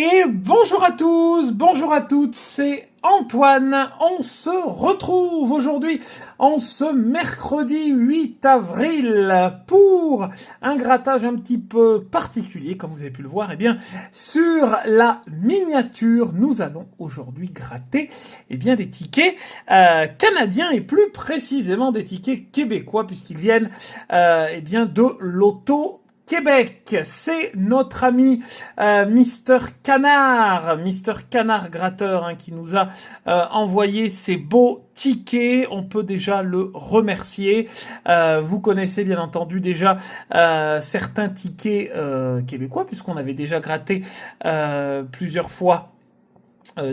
Et bonjour à tous, bonjour à toutes, c'est Antoine. On se retrouve aujourd'hui en ce mercredi 8 avril pour un grattage un petit peu particulier, comme vous avez pu le voir. Eh bien, sur la miniature, nous allons aujourd'hui gratter des tickets canadiens et plus précisément des tickets québécois puisqu'ils viennent de l'Auto Québec. C'est notre ami Mister Canard Gratteur qui nous a envoyé ces beaux tickets. On peut déjà le remercier. Vous connaissez bien entendu déjà certains tickets québécois puisqu'on avait déjà gratté plusieurs fois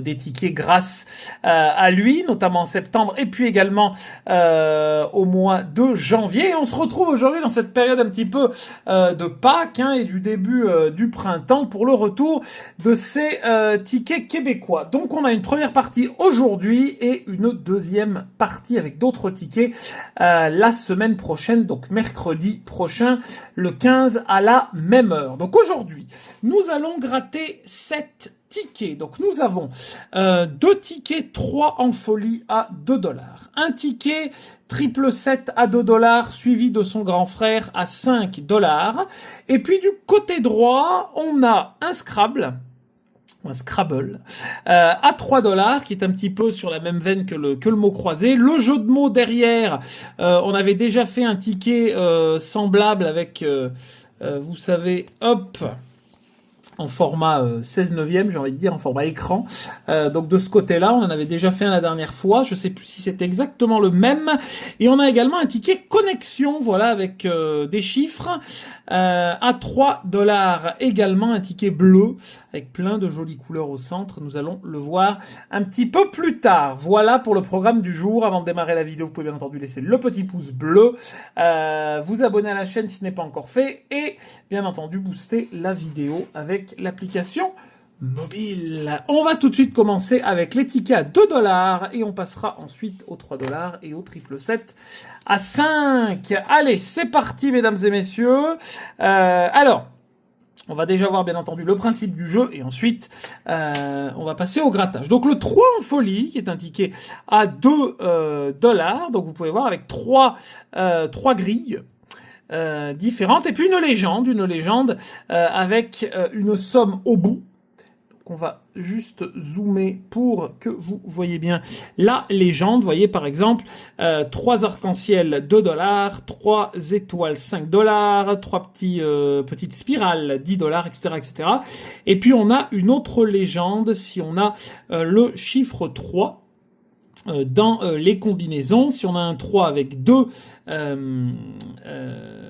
des tickets grâce à lui, notamment en septembre et puis également au mois de janvier. Et on se retrouve aujourd'hui dans cette période un petit peu de Pâques et du début du printemps pour le retour de ces tickets québécois. Donc on a une première partie aujourd'hui et une deuxième partie avec d'autres tickets la semaine prochaine, donc mercredi prochain, le 15 à la même heure. Donc aujourd'hui, nous allons gratter 7 tickets. Donc nous avons 2 tickets 3 en folie à $2. Un ticket triple 7 à $2 suivi de son grand frère à $5. Et puis du côté droit, on a un Scrabble à $3 qui est un petit peu sur la même veine que le mot croisé. Le jeu de mots derrière, on avait déjà fait un ticket semblable avec vous savez, hop, en format 16/9, j'ai envie de dire, en format écran. Donc de ce côté-là, on en avait déjà fait un la dernière fois. Je sais plus si c'est exactement le même. Et on a également un ticket connexion, voilà, avec des chiffres à $3 également, un ticket bleu avec plein de jolies couleurs au centre. Nous allons le voir un petit peu plus tard. Voilà pour le programme du jour. Avant de démarrer la vidéo, vous pouvez bien entendu laisser le petit pouce bleu, vous abonner à la chaîne si ce n'est pas encore fait et bien entendu booster la vidéo avec l'application mobile. On va tout de suite commencer avec les tickets à $2 et on passera ensuite aux $3 et au triple 7 à 5. Allez, c'est parti mesdames et messieurs. Alors, on va déjà voir bien entendu le principe du jeu et ensuite on va passer au grattage. Donc le 3 en folie qui est un ticket à $2. Donc vous pouvez voir avec trois grilles différentes et puis une légende avec une somme au bout. On va juste zoomer pour que vous voyez bien la légende. Vous voyez par exemple 3 arcs-en-ciel $2, 3 étoiles $5, 3 petites spirales $10, etc., etc. Et puis on a une autre légende si on a le chiffre 3 dans les combinaisons. Si on a un 3 avec 2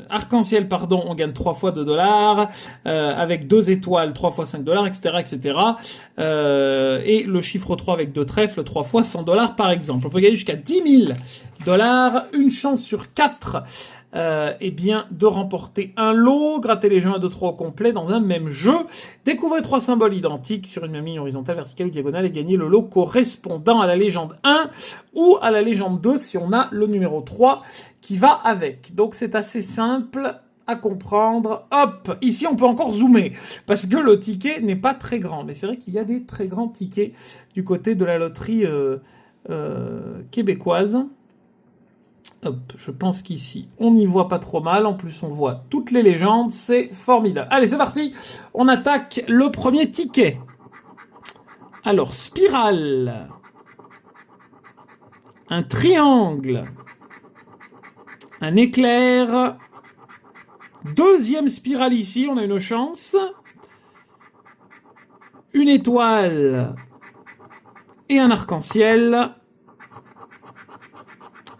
arc-en-ciel, on gagne 3 fois $2, avec 2 étoiles, 3 fois $5, etc., etc. Et le chiffre 3 avec 2 trèfles, 3 fois $100 par exemple. On peut gagner jusqu'à $10 000, une chance sur 4 de remporter un lot, gratter les jeux 1, 2, 3 au complet dans un même jeu, découvrez 3 symboles identiques sur une même ligne horizontale, verticale ou diagonale et gagnez le lot correspondant à la légende 1 ou à la légende 2 si on a le numéro 3 qui va avec. Donc c'est assez simple à comprendre. Hop, ici on peut encore zoomer parce que le ticket n'est pas très grand, mais c'est vrai qu'il y a des très grands tickets du côté de la loterie québécoise. Hop, je pense qu'ici, on n'y voit pas trop mal. En plus, on voit toutes les légendes. C'est formidable. Allez, c'est parti. On attaque le premier ticket. Alors, spirale. Un triangle. Un éclair. Deuxième spirale ici, on a une chance. Une étoile. Et un arc-en-ciel.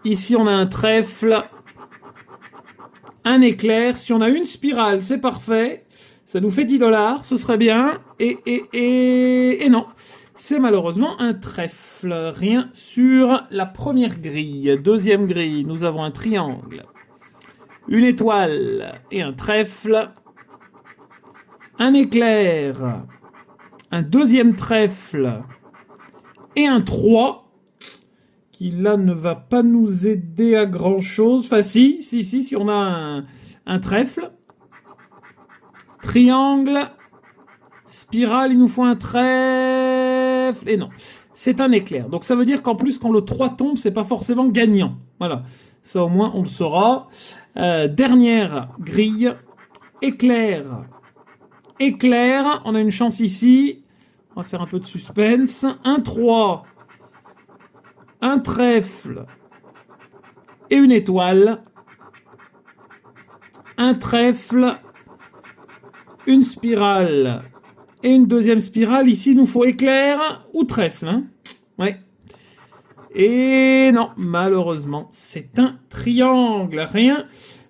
Ici, on a un trèfle, un éclair. Si on a une spirale, c'est parfait. Ça nous fait $10, ce serait bien. Et non, c'est malheureusement un trèfle. Rien sur la première grille. Deuxième grille, nous avons un triangle, une étoile et un trèfle. Un éclair, un deuxième trèfle et un 3. Qui là ne va pas nous aider à grand chose. Enfin si on a un trèfle, triangle, Spirale, il nous faut un trèfle. Et non, c'est un éclair. Donc ça veut dire qu'en plus, quand le 3 tombe, c'est pas forcément gagnant. Voilà, ça au moins on le saura. Dernière grille. Éclair. Éclair, on a une chance ici. On va faire un peu de suspense. Un 3. Un trèfle. Et une étoile. Un trèfle. Une spirale. Et une deuxième spirale. Ici, il nous faut éclair ou trèfle. Hein, ouais. Et non, malheureusement, c'est un triangle. Rien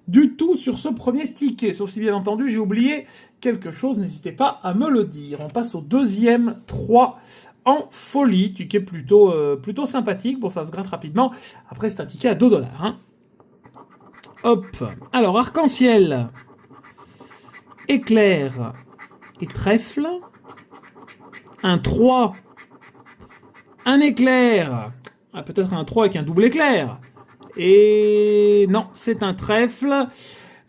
du tout sur ce premier ticket. Sauf si, bien entendu, j'ai oublié quelque chose. N'hésitez pas à me le dire. On passe au deuxième 3 en folie. Ticket plutôt sympathique. Bon, ça se gratte rapidement. Après, c'est un ticket à 2 $. Hein. Hop. Alors, arc-en-ciel. Éclair et trèfle. Un 3. Un éclair. Ah, peut-être un 3 avec un double éclair. Et non, c'est un trèfle.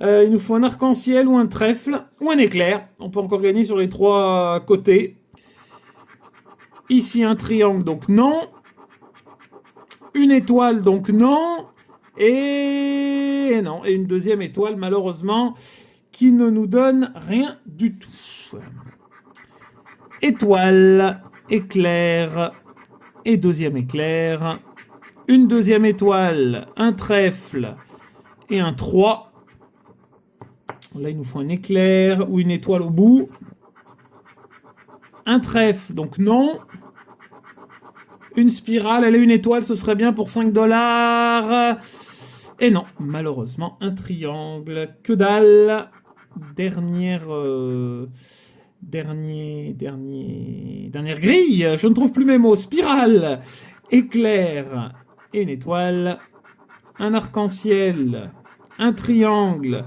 Il nous faut un arc-en-ciel ou un trèfle ou un éclair. On peut encore gagner sur les 3 côtés. Ici, un triangle, donc non. Une étoile, donc non. Et non. Et une deuxième étoile, malheureusement, qui ne nous donne rien du tout. Étoile, éclair et deuxième éclair. Une deuxième étoile, un trèfle et un 3. Là, il nous faut un éclair ou une étoile au bout. Un trèfle, donc non. Une spirale, elle est une étoile, ce serait bien pour 5 $. Et non, malheureusement, un triangle. Que dalle. Dernière grille. Je ne trouve plus mes mots. Spirale, éclair et une étoile. Un arc-en-ciel, un triangle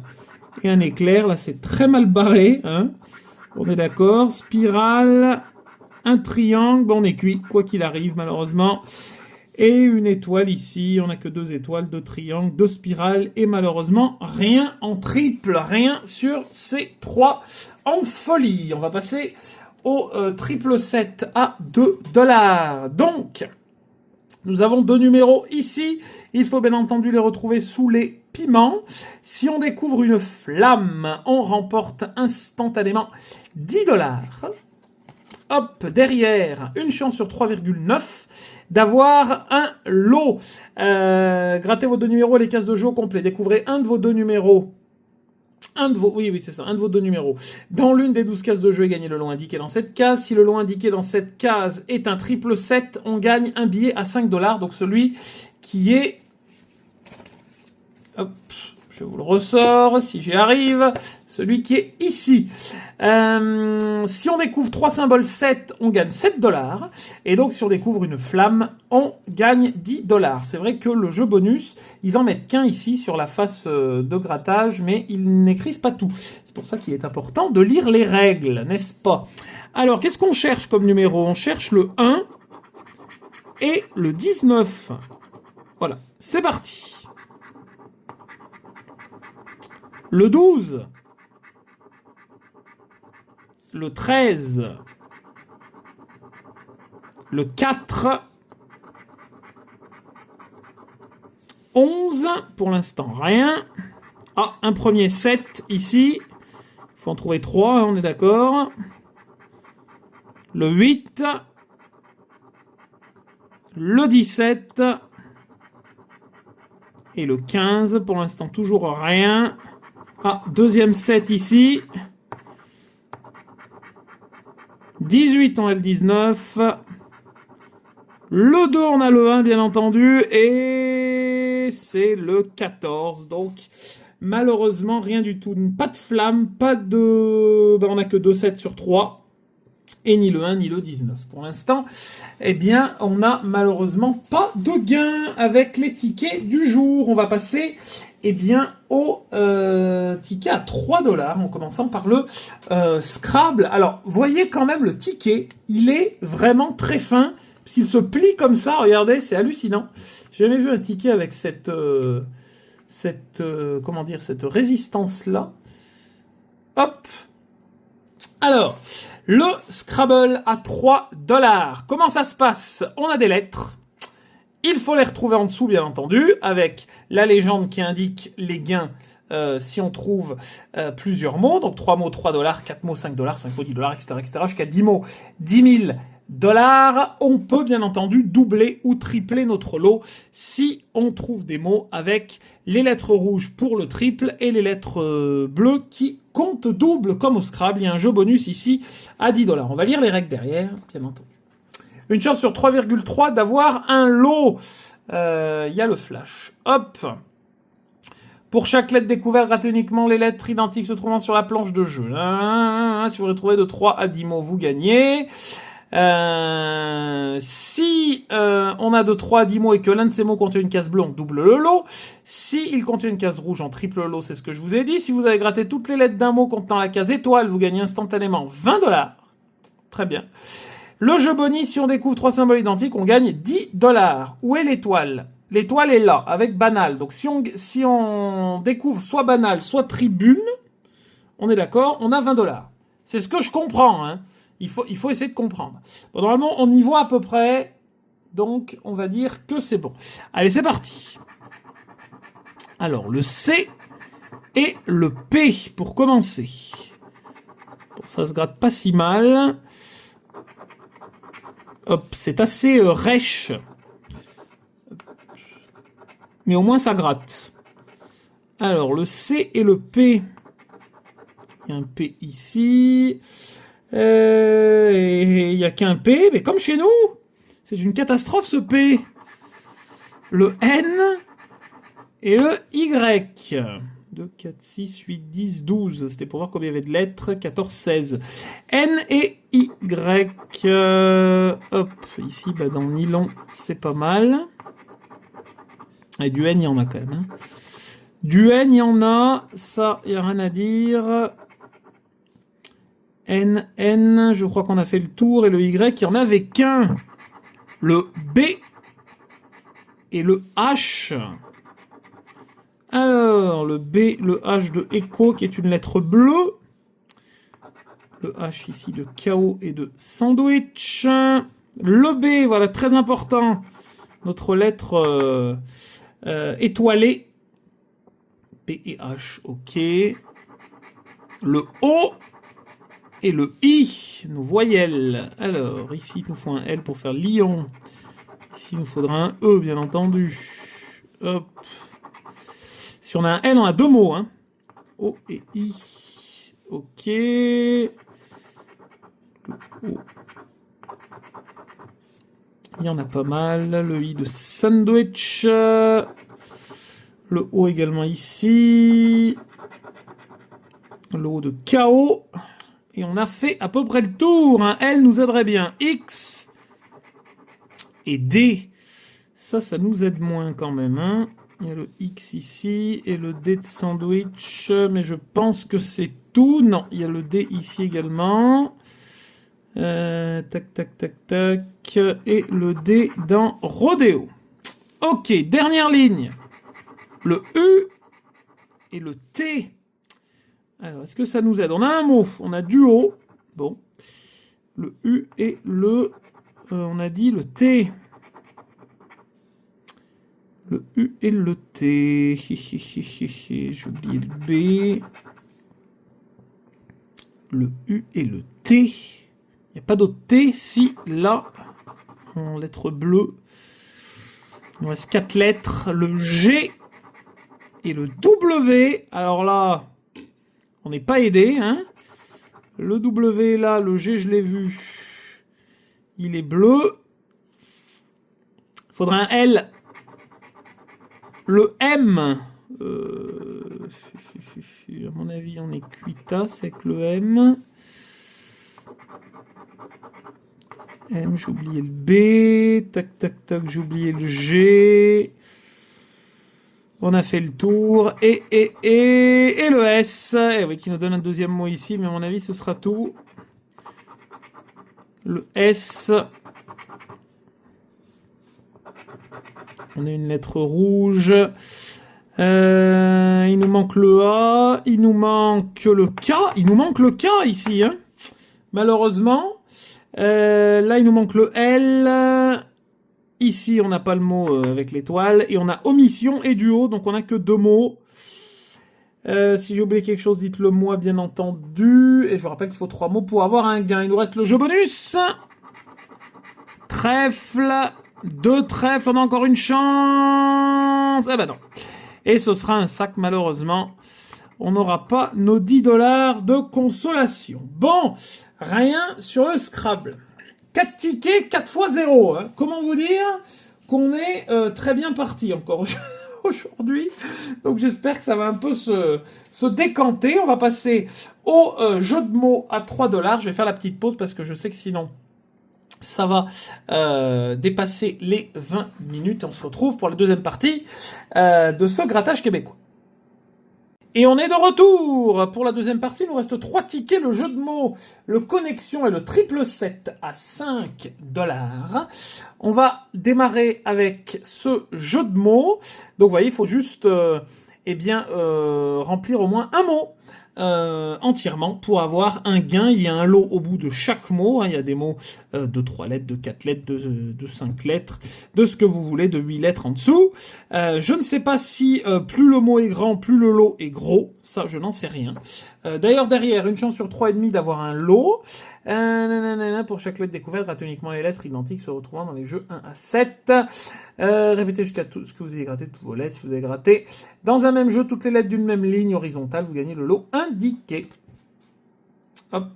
et un éclair. Là, c'est très mal barré. Hein, on est d'accord. Spirale, un triangle. Bon, on est cuit, quoi qu'il arrive, malheureusement. Et une étoile ici, on n'a que 2 étoiles, 2 triangles, 2 spirales, et malheureusement, rien en triple, rien sur ces 3 en folie. On va passer au triple 7 à 2 $. Donc, nous avons 2 numéros ici. Il faut bien entendu les retrouver sous les piments. Si on découvre une flamme, on remporte instantanément 10 $. Hop, derrière, une chance sur 3,9 d'avoir un lot. Grattez vos 2 numéros et les cases de jeu au complet. Découvrez un de vos 2 numéros. Oui, c'est ça, un de vos 2 numéros. Dans l'une des 12 cases de jeu et gagnez le lot indiqué dans cette case. Si le lot indiqué dans cette case est un triple 7, on gagne un billet à 5 $. Donc celui qui est... Hop, je vous le ressors, si j'y arrive. Celui qui est ici. Si on découvre 3 symboles 7, on gagne 7 $. Et donc, si on découvre une flamme, on gagne 10 $. C'est vrai que le jeu bonus, ils en mettent qu'un ici sur la face de grattage, mais ils n'écrivent pas tout. C'est pour ça qu'il est important de lire les règles, n'est-ce pas? Alors, qu'est-ce qu'on cherche comme numéro? On cherche le 1 et le 19. Voilà, c'est parti. Le 12. Le 13, le 4, 11, pour l'instant rien. Ah, un premier 7 ici. Il faut en trouver 3, on est d'accord. Le 8, le 17 et le 15, pour l'instant toujours rien. Ah, deuxième 7 ici. 18, on a le 19. Le 2, on a le 1, bien entendu. Et c'est le 14. Donc, malheureusement, rien du tout. Pas de flamme, pas de... Ben, on n'a que 2 7 sur 3. Et ni le 1, ni le 19. Pour l'instant, eh bien, on n'a malheureusement pas de gain avec les tickets du jour. On va passer... Eh bien, au ticket à 3 $, en commençant par le Scrabble. Alors, voyez quand même le ticket, il est vraiment très fin, puisqu'il se plie comme ça, regardez, c'est hallucinant. J'ai jamais vu un ticket avec cette résistance-là. Hop. Alors, le Scrabble à 3$. Comment ça se passe? On a des lettres. Il faut les retrouver en dessous, bien entendu, avec la légende qui indique les gains si on trouve plusieurs mots. Donc 3 mots, $3, 4 mots, $5, 5 mots, $10, etc., jusqu'à 10 mots, $10 000. On peut bien entendu doubler ou tripler notre lot si on trouve des mots avec les lettres rouges pour le triple et les lettres bleues qui comptent double comme au Scrabble. Il y a un jeu bonus ici à $10. On va lire les règles derrière, bien entendu. Une chance sur 3,3 d'avoir un lot. Il y a le flash. Hop. Pour chaque lettre découverte, ratez uniquement les lettres identiques se trouvant sur la planche de jeu. Si vous retrouvez de 3 à 10 mots, vous gagnez. Si on a de 3 à 10 mots et que l'un de ces mots contient une case bleue, on double le lot. Si il contient une case rouge, on triple le lot, c'est ce que je vous ai dit. Si vous avez gratté toutes les lettres d'un mot contenant la case étoile, vous gagnez instantanément $20. Très bien. Le jeu bonus, si on découvre 3 symboles identiques, on gagne $10. Où est l'étoile? L'étoile est là, avec banal. Donc si on découvre soit banal, soit tribune, on est d'accord, on a $20. C'est ce que je comprends, hein. Il faut essayer de comprendre. Bon, normalement, on y voit à peu près. Donc, on va dire que c'est bon. Allez, c'est parti. Alors, le C et le P pour commencer. Bon, ça se gratte pas si mal. Hop, c'est assez rêche. Mais au moins, ça gratte. Alors, le C et le P. Il y a un P ici. Il n'y a qu'un P, mais comme chez nous, c'est une catastrophe ce P. Le N et le Y. 2, 4, 6, 8, 10, 12. C'était pour voir combien il y avait de lettres. 14, 16. N et Y. Hop, ici, bah, dans le nylon, c'est pas mal. Et du N, il y en a quand même. Hein. Du N, il y en a. Ça, il n'y a rien à dire. N, je crois qu'on a fait le tour. Et le Y, il n'y en avait qu'un. Le B et le H. Alors, le B, le H de écho, qui est une lettre bleue. Le H ici de chaos et de sandwich. Le B, voilà, très important. Notre lettre étoilée. B et H, ok. Le O et le I, nos voyelles. Alors, ici, il nous faut un L pour faire lion. Ici, il nous faudra un E, bien entendu. Hop. Si on a un L, on a deux mots. Hein. O et I. Ok. Le O. Il y en a pas mal. Le I de sandwich. Le O également ici. Le O de chaos. Et on a fait à peu près le tour. Un L nous aiderait bien. X et D. Ça nous aide moins quand même. Hein. Il y a le X ici et le D de sandwich. Mais je pense que c'est tout. Non, il y a le D ici également. Tac, tac, tac, tac. Et le D dans rodéo. Ok, dernière ligne. Le U et le T. Alors, est-ce que ça nous aide? On a un mot, on a duo. Bon. Le U et le... on a dit le T. Le U et le T. J'ai oublié le B. Le U et le T. Il n'y a pas d'autre T. Si, là, en lettres bleues. Il nous reste 4 lettres. Le G et le W. Alors là... On n'est pas aidé, hein. Le W là, le G, je l'ai vu. Il est bleu. Il faudra un L. Le M. À mon avis, on est cuitas avec le M. M, j'ai oublié le B. Tac, tac, tac, j'ai oublié le G. On a fait le tour. Et le S. Et oui, qui nous donne un deuxième mot ici, mais à mon avis, ce sera tout. Le S. On a une lettre rouge. Il nous manque le A. Il nous manque le K. Il nous manque le K ici. Hein. malheureusement. Là, il nous manque le L. Ici, on n'a pas le mot avec l'étoile. Et on a omission et duo, donc on n'a que 2 mots. Si j'ai oublié quelque chose, dites-le moi, bien entendu. Et je vous rappelle qu'il faut 3 mots pour avoir un gain. Il nous reste le jeu bonus. Trèfle. 2 trèfles, on a encore une chance. Ah bah non. Et ce sera un sac, malheureusement. On n'aura pas nos 10 $ de consolation. Bon, rien sur le Scrabble. 4 tickets, 4 fois 0. Hein. Comment vous dire qu'on est très bien parti encore aujourd'hui. Donc j'espère que ça va un peu se décanter. On va passer au jeu de mots à 3 $. Je vais faire la petite pause parce que je sais que sinon ça va dépasser les 20 minutes. On se retrouve pour la deuxième partie de ce grattage québécois. Et on est de retour pour la deuxième partie. Il nous reste 3 tickets. Le jeu de mots, le connexion et le triple 7 à 5 $. On va démarrer avec ce jeu de mots. Donc, vous voyez, il faut juste remplir au moins un mot entièrement pour avoir un gain. Il y a un lot au bout de chaque mot. Hein. Il y a des mots de 3 lettres, de 4 lettres, de 5 lettres, de ce que vous voulez, de 8 lettres en dessous. Je ne sais pas si plus le mot est grand, plus le lot est gros. Ça, je n'en sais rien. D'ailleurs, derrière, une chance sur 3,5 d'avoir un lot. Pour chaque lettre découverte, grattez uniquement les lettres identiques se retrouvant dans les jeux 1 à 7. Répétez jusqu'à tout ce que vous avez gratté, toutes vos lettres. Si vous avez gratté dans un même jeu toutes les lettres d'une même ligne horizontale, vous gagnez le lot indiqué. Hop.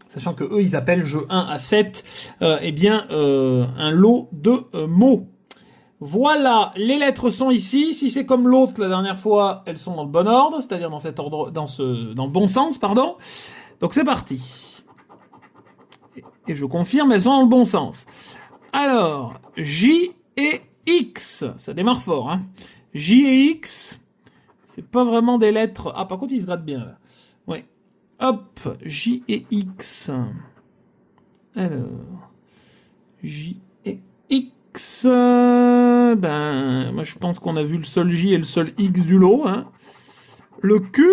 Sachant que eux, ils appellent jeu 1 à 7, un lot de mots. Voilà, les lettres sont ici. Si c'est comme l'autre la dernière fois, elles sont dans le bon ordre, c'est-à-dire dans cet ordre, dans le bon sens, pardon. Donc c'est parti. Et je confirme, elles sont dans le bon sens. Alors, J et X, ça démarre fort, hein. J et X, c'est pas vraiment des lettres. Ah, par contre, ils se grattent bien là. Ouais. Hop, J et X. Alors, J et X. Moi je pense qu'on a vu le seul J et le seul X du lot. Hein. Le Q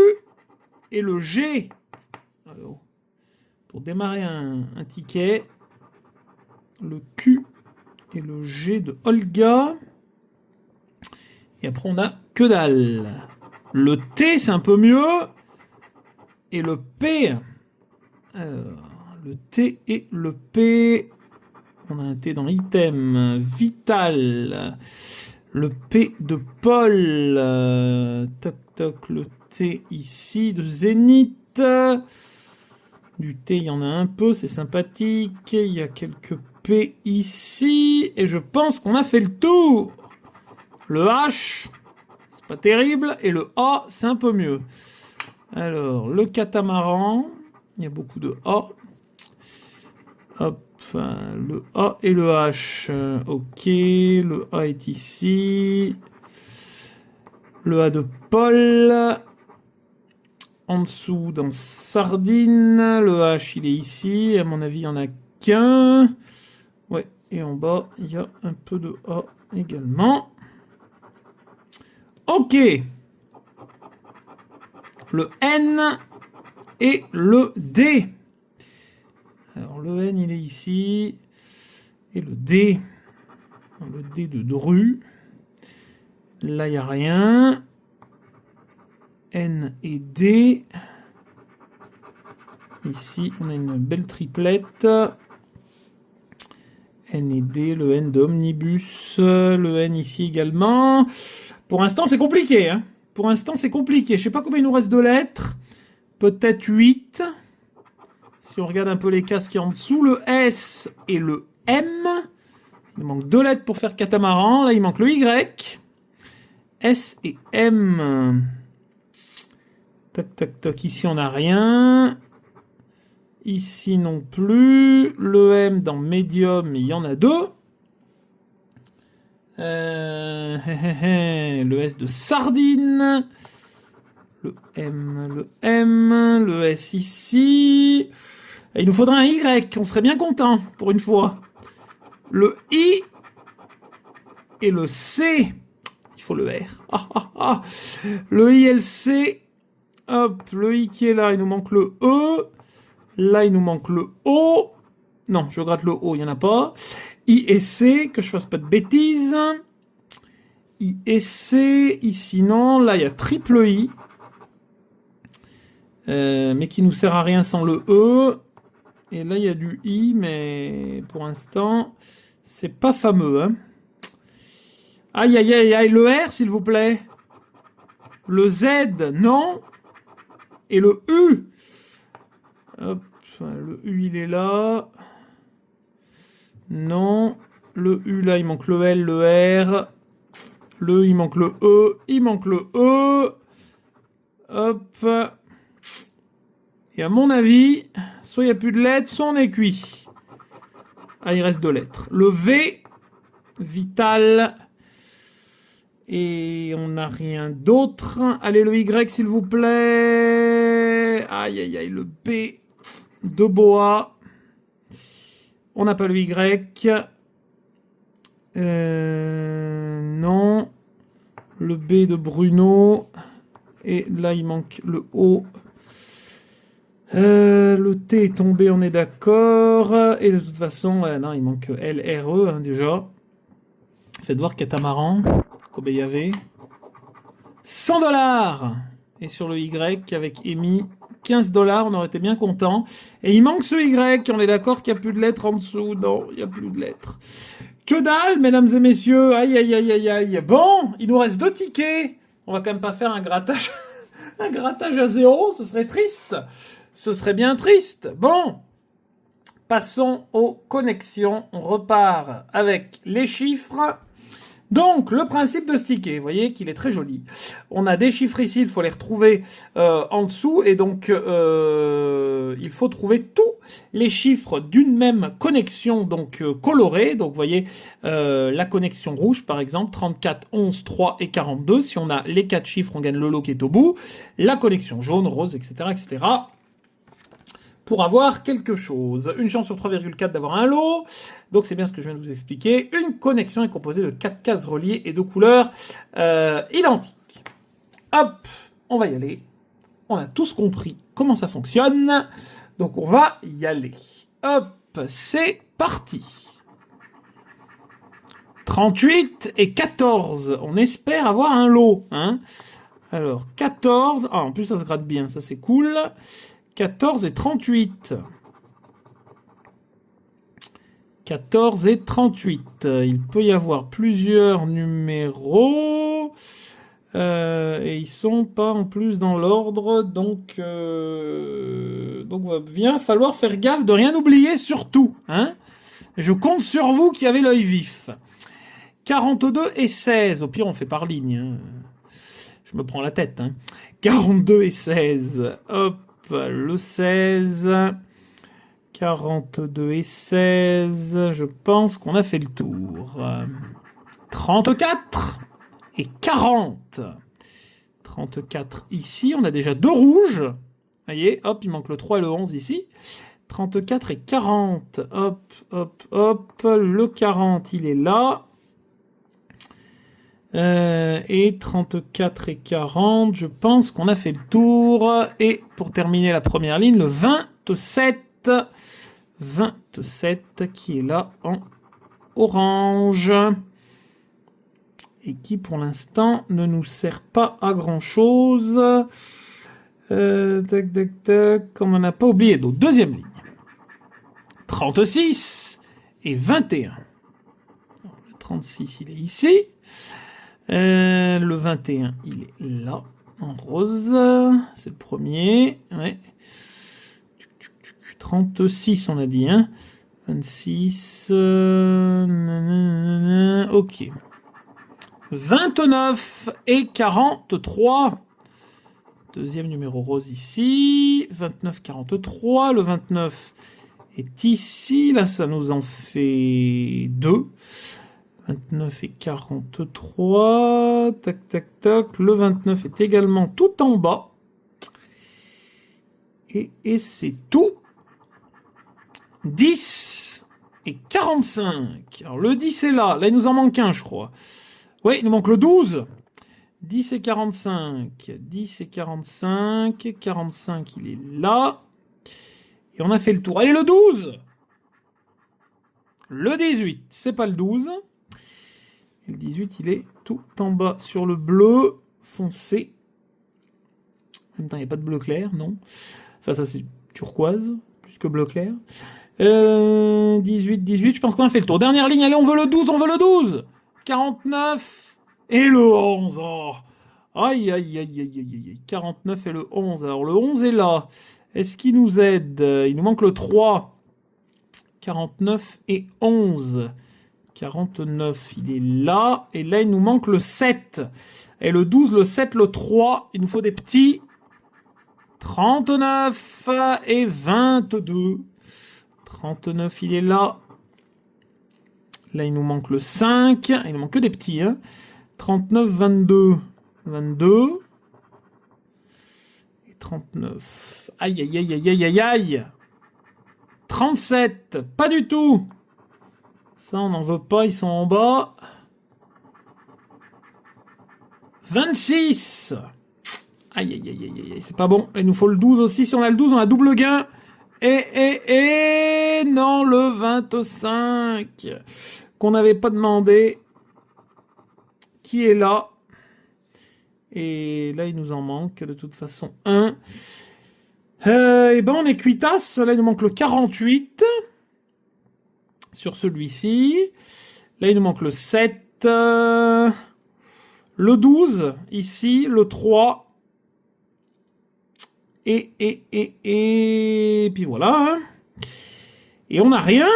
et le G. Alors, pour démarrer un ticket, le Q et le G de Olga. Et après on a que dalle. Le T c'est un peu mieux. Et le P. Alors, le T et le P. On a un T dans item. Vital. Le P de Paul. Toc toc. Le T ici de Zénith. Du T, il y en a un peu. C'est sympathique. Il y a quelques P ici. Et je pense qu'on a fait le tour. Le H. C'est pas terrible. Et le A, c'est un peu mieux. Alors, le catamaran. Il y a beaucoup de A. Hop. Le A et le H. Ok, le A est ici. Le A de Paul. En dessous, dans sardine. Le H, il est ici. À mon avis, il n'y en a qu'un. Ouais, et en bas, il y a un peu de A également. Ok. Le N et le D. Alors, le N, il est ici. Et le D. Le D de Dru. Là, il n'y a rien. N et D. Ici, on a une belle triplette. N et D, le N de Omnibus. Le N ici également. Pour l'instant, c'est compliqué. Hein. Pour l'instant, c'est compliqué. Je ne sais pas combien il nous reste de lettres. Peut-être 8. Si on regarde un peu les cases qui sont en dessous, le S et le M. Il manque 2 lettres pour faire catamaran. Là, il manque le Y. S et M. Tac, tac, tac. Ici, on n'a rien. Ici non plus. Le M dans médium, il y en a 2. Le S de sardine. Le M, le S ici. Et il nous faudra un Y, on serait bien content pour une fois. Le I et le C. Il faut le R. Le I et le C. Hop, le I qui est là, il nous manque le E. Là, il nous manque le O. Non, je gratte le O, il n'y en a pas. I et C, que je fasse pas de bêtises. I et C, ici non. Là, il y a triple I. Mais qui nous sert à rien sans le E. Et là, il y a du I, mais pour l'instant, c'est pas fameux. Hein. Aïe, aïe, aïe, aïe. Le R, s'il vous plaît. Le Z, non. Et le U. Hop, le U, il est là. Non. Le U, là, il manque le L, le R. Le E, il manque le E. Il manque le E. Hop. Et à mon avis, soit il n'y a plus de lettres, soit on est cuit. Ah, il reste 2 lettres. Le V, vital. Et on n'a rien d'autre. Allez, le Y, s'il vous plaît. Aïe, aïe, aïe, le B de Boa. On n'a pas le Y. Non. Le B de Bruno. Et là, il manque le O. Le T est tombé, on est d'accord. Et de toute façon, non, il manque L, R, E, hein, déjà. Faites voir catamaran. Combien il y avait 100 $. Et sur le Y, avec Amy, 15 $, on aurait été bien content. Et il manque ce Y, on est d'accord qu'il n'y a plus de lettres en dessous. Non, il n'y a plus de lettres. Que dalle, mesdames et messieurs. Aïe, aïe, aïe, aïe, aïe. Bon, il nous reste 2 tickets. On va quand même pas faire un grattage, un grattage à 0, ce serait triste. Ce serait bien triste. Bon, passons aux connexions. On repart avec les chiffres. Donc, le principe de ce ticket, vous voyez qu'il est très joli. On a des chiffres ici, il faut les retrouver en dessous. Et donc, il faut trouver tous les chiffres d'une même connexion donc colorée. Donc, vous voyez, la connexion rouge, par exemple, 34, 11, 3 et 42. Si on a les 4 chiffres, on gagne le lot qui est au bout. La connexion jaune, rose, etc., etc., pour avoir quelque chose. Une chance sur 3,4 d'avoir un lot. Donc c'est bien ce que je viens de vous expliquer. Une connexion est composée de 4 cases reliées et de couleurs identiques. Hop, on va y aller. On a tous compris comment ça fonctionne. Donc on va y aller. Hop, c'est parti. 38 et 14. On espère avoir un lot. Hein. Alors 14. Ah, en plus ça se gratte bien, ça c'est cool. 14 et 38. 14 et 38. Il peut y avoir plusieurs numéros. Et ils sont pas en plus dans l'ordre. Donc va bien falloir faire gaffe de rien oublier surtout. Hein. Je compte sur vous qui avez l'œil vif. 42 et 16. Au pire, on fait par ligne. Hein. Je me prends la tête. Hein. 42 et 16. Hop. Le 16, 42 et 16, je pense qu'on a fait le tour. 34 et 40. 34 ici, on a déjà 2 rouges. Vous voyez, hop, il manque le 3 et le 11 ici. 34 et 40, hop, hop, hop. Le 40, il est là. Et 34 et 40, je pense qu'on a fait le tour. Et pour terminer la première ligne, le 27. 27 qui est là en orange. Et qui pour l'instant ne nous sert pas à grand chose. Tac, tac, tac. On n'en a pas oublié d'autres. Deuxième ligne. 36 et 21. Alors, le 36, il est ici. Le 21, il est là, en rose. C'est le premier. Ouais. 36, on a dit. Hein. 26. Ok. 29 et 43. Deuxième numéro rose ici. 29, 43. Le 29 est ici. Là, ça nous en fait 2. 29 et 43. Tac, tac, tac. Le 29 est également tout en bas. Et c'est tout. 10 et 45. Alors, le 10 est là. Là, il nous en manque un, je crois. Oui, il nous manque le 12. 10 et 45. 10 et 45. 45, il est là. Et on a fait le tour. Allez, le 12. Le 18, c'est pas le 12. Et le 18, il est tout en bas sur le bleu foncé. En même temps, il n'y a pas de bleu clair, non. Enfin, ça, c'est turquoise, plus que bleu clair. 18, je pense qu'on a fait le tour. Dernière ligne, allez, on veut le 12, on veut le 12. 49 et le 11. Oh. Aïe, aïe, aïe, aïe, aïe, aïe. 49 et le 11. Alors, le 11 est là. Est-ce qu'il nous aide? Il nous manque le 3. 49 et 11. 49, il est là. Et là, il nous manque le 7. Et le 12, le 7, le 3. Il nous faut des petits. 39 et 22. 39, il est là. Là, il nous manque le 5. Il nous manque que des petits. Hein. 39, 22. 22. Et 39. Aïe, aïe, aïe, aïe, aïe, aïe, aïe. 37. Pas du tout. Ça, on n'en veut pas. Ils sont en bas. 26. Aïe, aïe, aïe, aïe, aïe. C'est pas bon. Il nous faut le 12 aussi. Si on a le 12, on a double gain. Et non, le 25 qu'on n'avait pas demandé, qui est là. Et là, il nous en manque de toute façon un. Et ben, on est cuitasse. Là, il nous manque le 48 sur celui-ci. Là, il nous manque le 7. Le 12 ici, le 3. Et puis voilà. Hein. Et on n'a rien.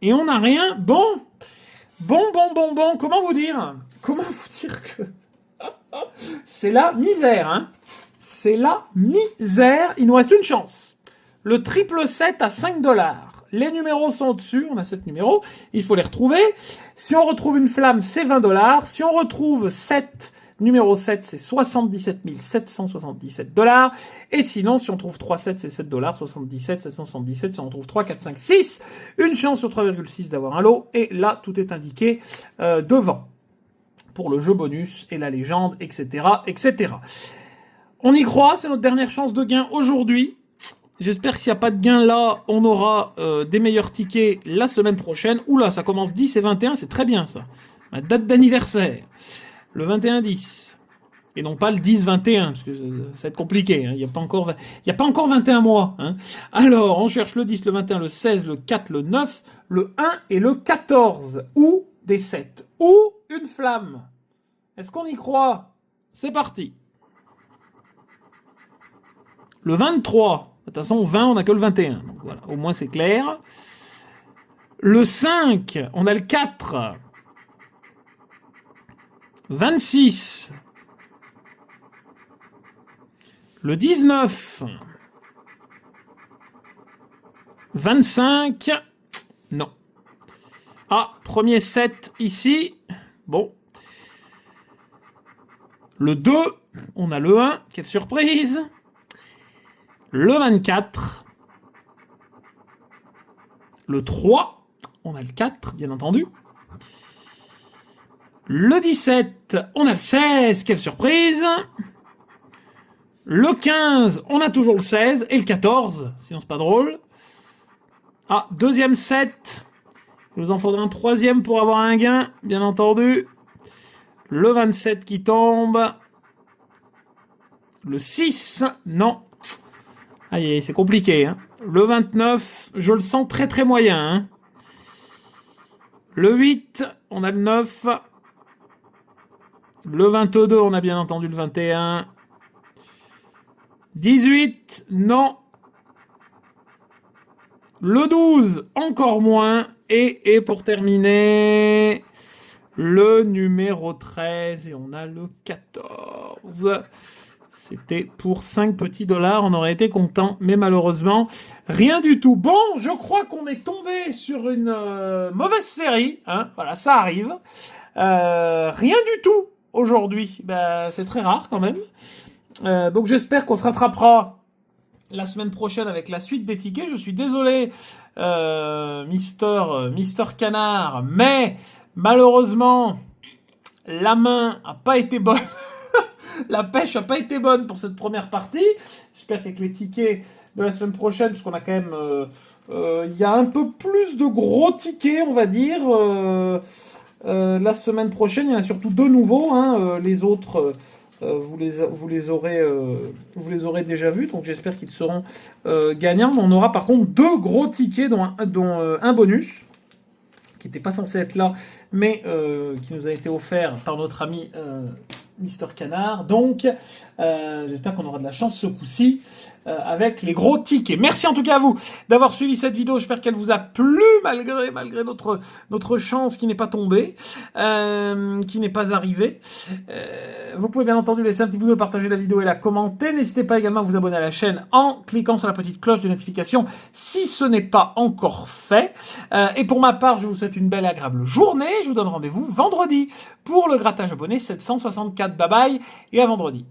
Et on n'a rien. Bon. Comment vous dire que... C'est la misère, hein. C'est la misère. Il nous reste une chance. Le triple 7 à 5$. Les numéros sont au-dessus. On a 7 numéros. Il faut les retrouver. Si on retrouve une flamme, c'est 20$. Si on retrouve 7... Numéro 7, c'est 77 777$. Et sinon, si on trouve 3 7, c'est 7$. 77, 777. Si on trouve 3, 4, 5, 6, une chance sur 3,6 d'avoir un lot. Et là, tout est indiqué devant. Pour le jeu bonus et la légende, etc., etc. On y croit, c'est notre dernière chance de gain aujourd'hui. J'espère que s'il n'y a pas de gain là, on aura des meilleurs tickets la semaine prochaine. Oula, ça commence 10 et 21, c'est très bien ça. Ma date d'anniversaire. Le 21-10. Et non pas le 10-21, parce que ça va être compliqué. Hein. Il n'y a pas encore 21 mois. Hein. Alors, on cherche le 10, le 21, le 16, le 4, le 9, le 1 et le 14. Ou des 7. Ou une flamme. Est-ce qu'on y croit? C'est parti. Le 23. De toute façon, 20, on n'a que le 21. Donc voilà, au moins c'est clair. Le 5, on a le 4. 26. Le 19. 25. Non. Ah, premier 7 ici. Bon. Le 2. On a le 1. Quelle surprise. Le 24. Le 3. On a le 4, bien entendu. Le 17, on a le 16, quelle surprise. Le 15, on a toujours le 16, et le 14, sinon c'est pas drôle. Ah, deuxième 7, il nous en faudrait un troisième pour avoir un gain, bien entendu. Le 27 qui tombe. Le 6, non. Aïe, c'est compliqué. Hein. Le 29, je le sens très très moyen. Hein. Le 8, on a le 9. Le 22, on a bien entendu le 21. 18, non. Le 12, encore moins. Et pour terminer, le numéro 13. Et on a le 14. C'était pour 5 petits dollars. On aurait été content. Mais malheureusement, rien du tout. Bon, je crois qu'on est tombé sur une mauvaise série. Hein. Voilà, ça arrive. Rien du tout. Aujourd'hui, c'est très rare quand même. Donc j'espère qu'on se rattrapera la semaine prochaine avec la suite des tickets. Je suis désolé, Mister Canard, mais malheureusement, la main a pas été bonne. La pêche a pas été bonne pour cette première partie. J'espère qu'avec les tickets, de la semaine prochaine, parce qu'on a quand même, il y a un peu plus de gros tickets, on va dire. La semaine prochaine, il y en a surtout 2 nouveaux. Hein, les autres, vous les aurez déjà vus, donc j'espère qu'ils seront gagnants. Mais on aura par contre 2 gros tickets, dont un bonus qui n'était pas censé être là, mais qui nous a été offert par notre ami Mister Canard. Donc, j'espère qu'on aura de la chance ce coup-ci avec les gros tickets. Merci en tout cas à vous d'avoir suivi cette vidéo. J'espère qu'elle vous a plu malgré notre chance qui n'est pas tombée, qui n'est pas arrivée. Vous pouvez bien entendu laisser un petit pouce, partager la vidéo et la commenter. N'hésitez pas également à vous abonner à la chaîne en cliquant sur la petite cloche de notification si ce n'est pas encore fait. Et pour ma part, je vous souhaite une belle et agréable journée. Je vous donne rendez-vous vendredi pour le grattage abonné 764. Bye bye et à vendredi.